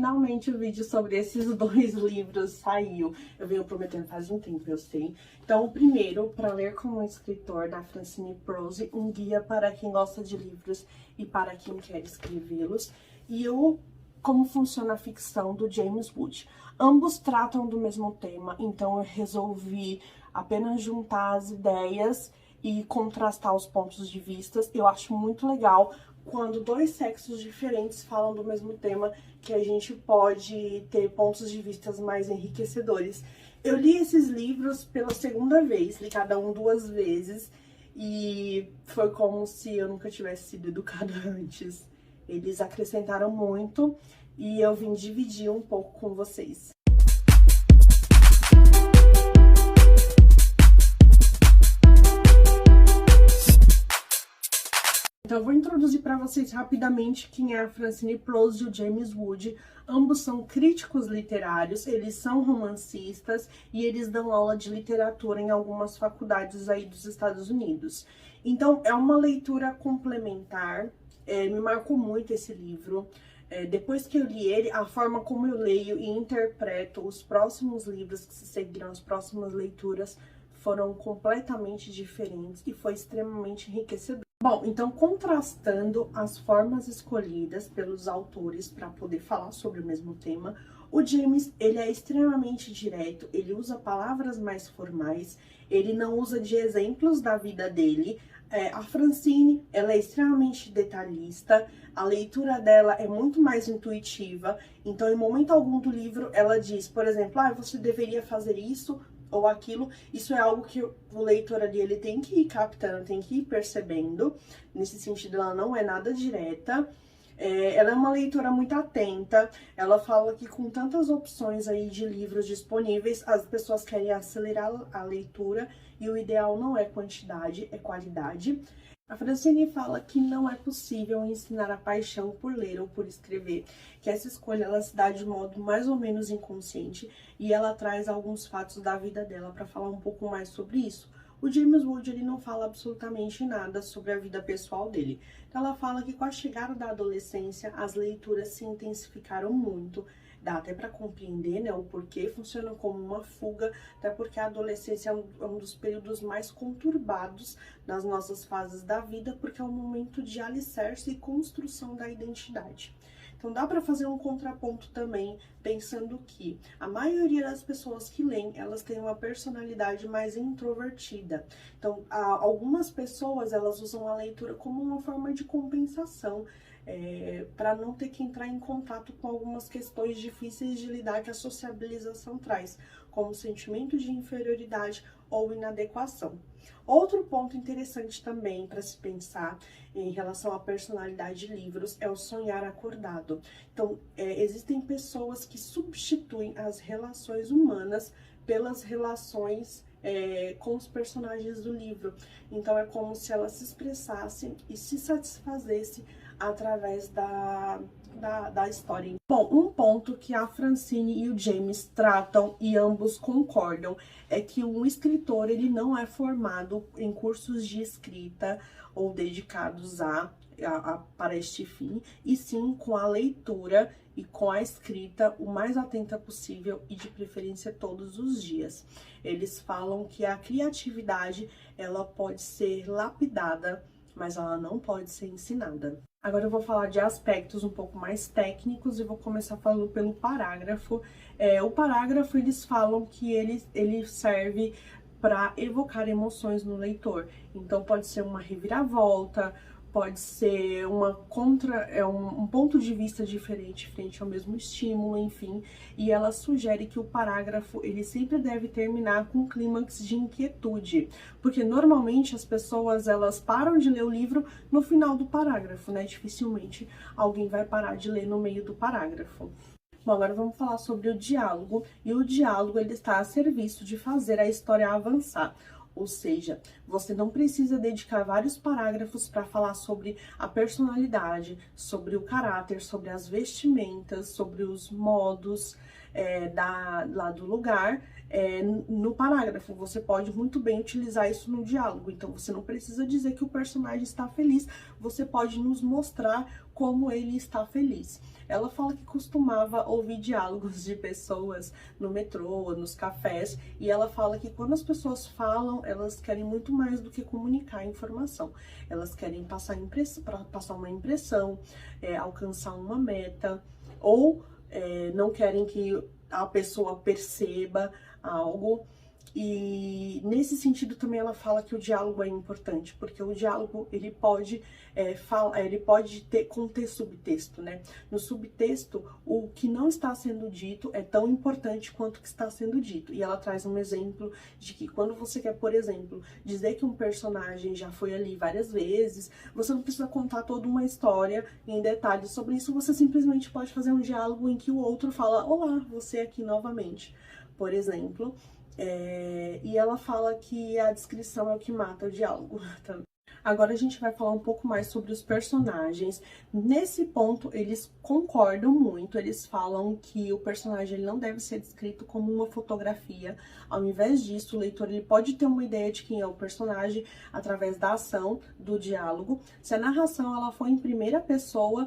Finalmente o vídeo sobre esses dois livros saiu. Eu venho prometendo faz um tempo, eu sei. Então, o primeiro, Para Ler como Escritor, da Francine Prose, um guia para quem gosta de livros e para quem quer escrevê-los. E o Como Funciona a Ficção, do James Wood. Ambos tratam do mesmo tema, então eu resolvi apenas juntar as ideias e contrastar os pontos de vista. Eu acho muito legal quando dois sexos diferentes falam do mesmo tema, que a gente pode ter pontos de vista mais enriquecedores. Eu li esses livros pela segunda vez, li cada um 2 vezes, e foi como se eu nunca tivesse sido educada antes. Eles acrescentaram muito e eu vim dividir um pouco com vocês. Então, eu vou introduzir para vocês rapidamente quem é a Francine Prose e o James Wood. Ambos são críticos literários, eles são romancistas e eles dão aula de literatura em algumas faculdades aí dos Estados Unidos. Então, é uma leitura complementar, me marcou muito esse livro. Depois que eu li ele, a forma como eu leio e interpreto os próximos livros que se seguirão, as próximas leituras, foram completamente diferentes e foi extremamente enriquecedor. Bom, então, contrastando as formas escolhidas pelos autores para poder falar sobre o mesmo tema, o James, ele é extremamente direto, ele usa palavras mais formais, ele não usa de exemplos da vida dele. A Francine, ela é extremamente detalhista, a leitura dela é muito mais intuitiva, então, em momento algum do livro, ela diz, por exemplo, você deveria fazer isso ou aquilo. Isso é algo que o leitor ali, ele tem que ir captando, tem que ir percebendo. Nesse sentido, ela não é nada direta. Ela é uma leitora muito atenta. Ela fala que com tantas opções aí de livros disponíveis, as pessoas querem acelerar a leitura e o ideal não é quantidade, é qualidade. A Francine fala que não é possível ensinar a paixão por ler ou por escrever, que essa escolha ela se dá de modo mais ou menos inconsciente e ela traz alguns fatos da vida dela para falar um pouco mais sobre isso. O James Wood, ele não fala absolutamente nada sobre a vida pessoal dele. Então ela fala que com a chegada da adolescência, as leituras se intensificaram muito. Dá até para compreender, né, o porquê, funciona como uma fuga, até porque a adolescência é um dos períodos mais conturbados das nossas fases da vida, porque é um momento de alicerce e construção da identidade. Então dá para fazer um contraponto também, pensando que a maioria das pessoas que leem, elas têm uma personalidade mais introvertida. Então, algumas pessoas, elas usam a leitura como uma forma de compensação, para não ter que entrar em contato com algumas questões difíceis de lidar que a sociabilização traz, como sentimento de inferioridade ou inadequação. Outro ponto interessante também para se pensar em relação à personalidade de livros é o sonhar acordado. Então, existem pessoas que substituem as relações humanas pelas relações com os personagens do livro. Então, é como se elas se expressassem e se satisfazessem através da história. Bom, um ponto que a Francine e o James tratam e ambos concordam é que um escritor, ele não é formado em cursos de escrita ou dedicados para este fim, e sim com a leitura e com a escrita o mais atenta possível e de preferência todos os dias. Eles falam que a criatividade, ela pode ser lapidada, mas ela não pode ser ensinada. Agora eu vou falar de aspectos um pouco mais técnicos e vou começar falando pelo parágrafo. O parágrafo, eles falam que ele serve para evocar emoções no leitor. Então pode ser uma reviravolta, pode ser um ponto de vista diferente frente ao mesmo estímulo, enfim. E ela sugere que o parágrafo, ele sempre deve terminar com um clímax de inquietude, porque normalmente as pessoas, elas param de ler o livro no final do parágrafo, né? Dificilmente alguém vai parar de ler no meio do parágrafo. Bom, agora vamos falar sobre o diálogo, e o diálogo, ele está a serviço de fazer a história avançar. Ou seja, você não precisa dedicar vários parágrafos para falar sobre a personalidade, sobre o caráter, sobre as vestimentas, sobre os modos lá do lugar. No parágrafo, você pode muito bem utilizar isso no diálogo. Então, você não precisa dizer que o personagem está feliz, você pode nos mostrar como ele está feliz. Ela fala que costumava ouvir diálogos de pessoas no metrô, nos cafés, e ela fala que quando as pessoas falam, elas querem muito mais do que comunicar informação. Elas querem passar uma impressão, alcançar uma meta, ou não querem que a pessoa perceba algo. E nesse sentido também ela fala que o diálogo é importante, porque o diálogo ele pode conter subtexto, né? No subtexto, o que não está sendo dito é tão importante quanto o que está sendo dito. E ela traz um exemplo de que quando você quer, por exemplo, dizer que um personagem já foi ali várias vezes, você não precisa contar toda uma história em detalhes sobre isso, você simplesmente pode fazer um diálogo em que o outro fala: olá, você aqui novamente, por exemplo. E ela fala que a descrição é o que mata o diálogo também. Agora a gente vai falar um pouco mais sobre os personagens. Nesse ponto, eles concordam muito, eles falam que o personagem ele não deve ser descrito como uma fotografia. Ao invés disso, o leitor ele pode ter uma ideia de quem é o personagem através da ação, do diálogo. Se a narração ela for em primeira pessoa,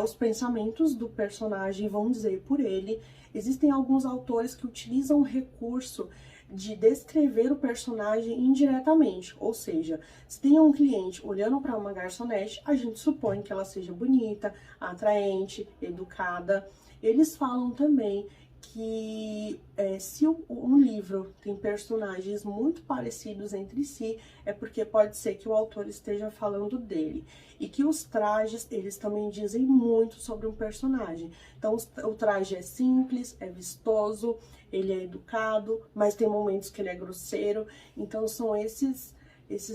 os pensamentos do personagem vão dizer por ele. Existem alguns autores que utilizam o recurso de descrever o personagem indiretamente, ou seja, se tem um cliente olhando para uma garçonete, a gente supõe que ela seja bonita, atraente, educada. Eles falam também que se um livro tem personagens muito parecidos entre si, é porque pode ser que o autor esteja falando dele. E que os trajes, eles também dizem muito sobre um personagem. Então, o traje é simples, é vistoso, ele é educado, mas tem momentos que ele é grosseiro. Então, são esses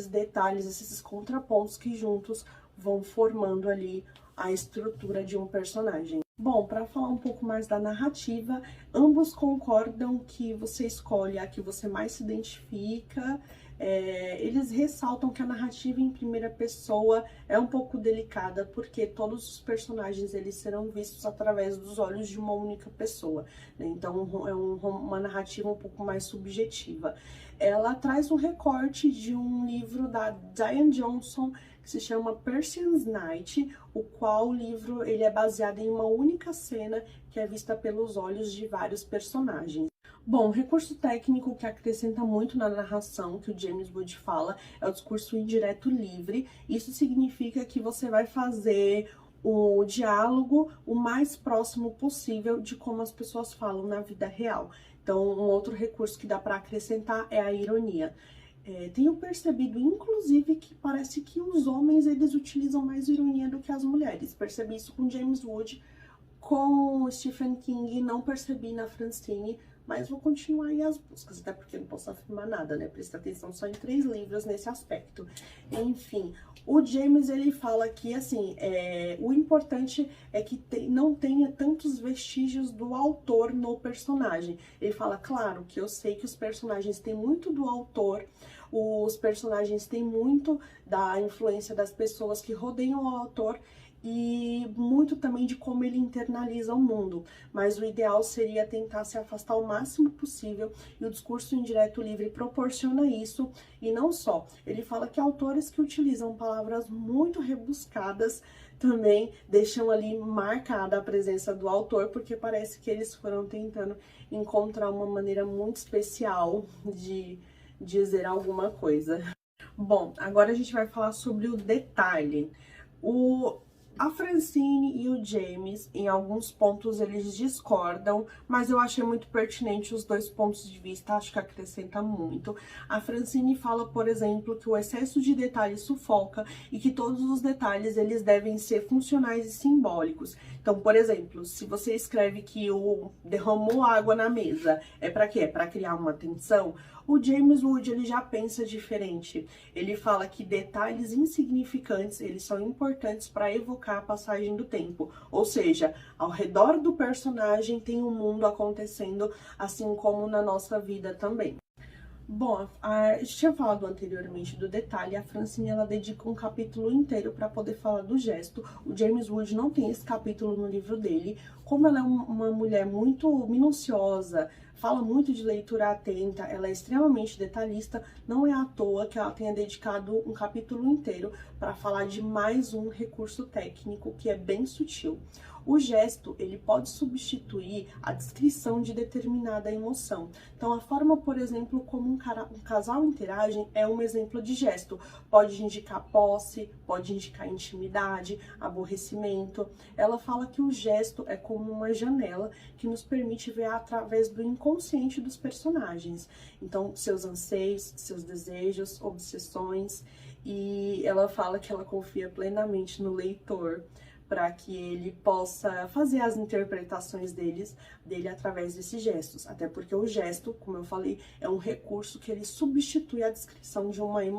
detalhes, esses contrapontos que juntos vão formando ali a estrutura de um personagem. Bom, para falar um pouco mais da narrativa, ambos concordam que você escolhe a que você mais se identifica. Eles ressaltam que a narrativa em primeira pessoa é um pouco delicada, porque todos os personagens eles serão vistos através dos olhos de uma única pessoa, né? Então é uma narrativa um pouco mais subjetiva. Ela traz um recorte de um livro da Diane Johnson que se chama Persian's Night, o qual o livro ele é baseado em uma única cena que é vista pelos olhos de vários personagens. Bom, o recurso técnico que acrescenta muito na narração, que o James Wood fala, é o discurso indireto livre. Isso significa que você vai fazer o diálogo o mais próximo possível de como as pessoas falam na vida real. Então, um outro recurso que dá para acrescentar é a ironia. Tenho percebido, inclusive, que parece que os homens eles utilizam mais ironia do que as mulheres. Percebi isso com James Wood, com Stephen King, não percebi na Francine, mas vou continuar aí as buscas, até porque não posso afirmar nada, né? Presta atenção só em 3 livros nesse aspecto. Enfim, o James, ele fala que, assim, o importante é que não tenha tantos vestígios do autor no personagem. Ele fala, claro, que eu sei que os personagens têm muito do autor, os personagens têm muito da influência das pessoas que rodeiam o autor, e muito também de como ele internaliza o mundo, mas o ideal seria tentar se afastar o máximo possível, e o discurso indireto livre proporciona isso. E não só, ele fala que autores que utilizam palavras muito rebuscadas também deixam ali marcada a presença do autor, porque parece que eles foram tentando encontrar uma maneira muito especial de dizer alguma coisa. Bom, agora a gente vai falar sobre o detalhe. A Francine e o James, em alguns pontos, eles discordam, mas eu achei muito pertinente os 2 pontos de vista, acho que acrescenta muito. A Francine fala, por exemplo, que o excesso de detalhes sufoca e que todos os detalhes eles devem ser funcionais e simbólicos. Então, por exemplo, se você escreve que derramou água na mesa, é para quê? É para criar uma tensão? O James Wood, ele já pensa diferente. Ele fala que detalhes insignificantes, eles são importantes para evocar a passagem do tempo. Ou seja, ao redor do personagem tem um mundo acontecendo, assim como na nossa vida também. Bom, a gente tinha falado anteriormente do detalhe, a Francine ela dedica um capítulo inteiro para poder falar do gesto. O James Wood não tem esse capítulo no livro dele. Como ela é uma mulher muito minuciosa, fala muito de leitura atenta, ela é extremamente detalhista, não é à toa que ela tenha dedicado um capítulo inteiro para falar de mais um recurso técnico que é bem sutil. O gesto, ele pode substituir a descrição de determinada emoção. Então, a forma, por exemplo, como um casal interage é um exemplo de gesto. Pode indicar posse, pode indicar intimidade, aborrecimento. Ela fala que o gesto é como uma janela que nos permite ver através do inconsciente dos personagens. Então, seus anseios, seus desejos, obsessões. E ela fala que ela confia plenamente no leitor, para que ele possa fazer as interpretações dele através desses gestos. Até porque o gesto, como eu falei, é um recurso que ele substitui a descrição de uma emoção.